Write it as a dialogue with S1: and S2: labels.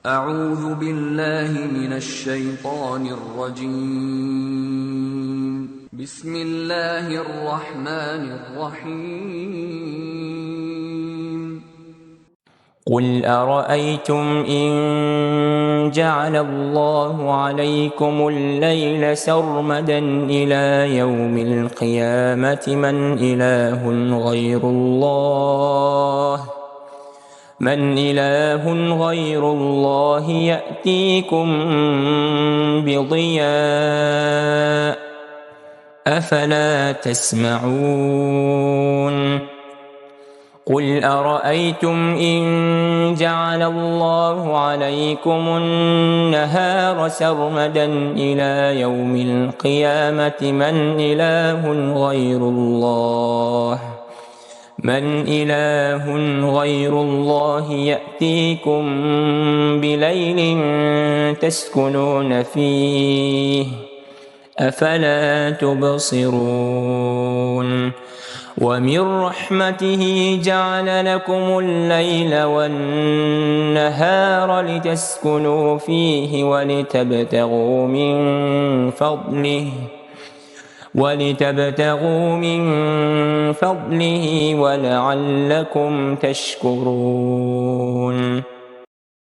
S1: أعوذ بالله من الشيطان الرجيم. بسم الله الرحمن الرحيم.
S2: قل أرأيتم إن جعل الله عليكم الليل سرمدا إلى يوم القيامة من إله غير الله يأتيكم بضياء أفلا تسمعون. قل أرأيتم إن جعل الله عليكم النهار سرمدا إلى يوم القيامة من إله غير الله يأتيكم بليل تسكنون فيه أفلا تبصرون. ومن رحمته جعل لكم الليل والنهار لتسكنوا فيه ولتبتغوا من فضله ولعلكم تشكرون.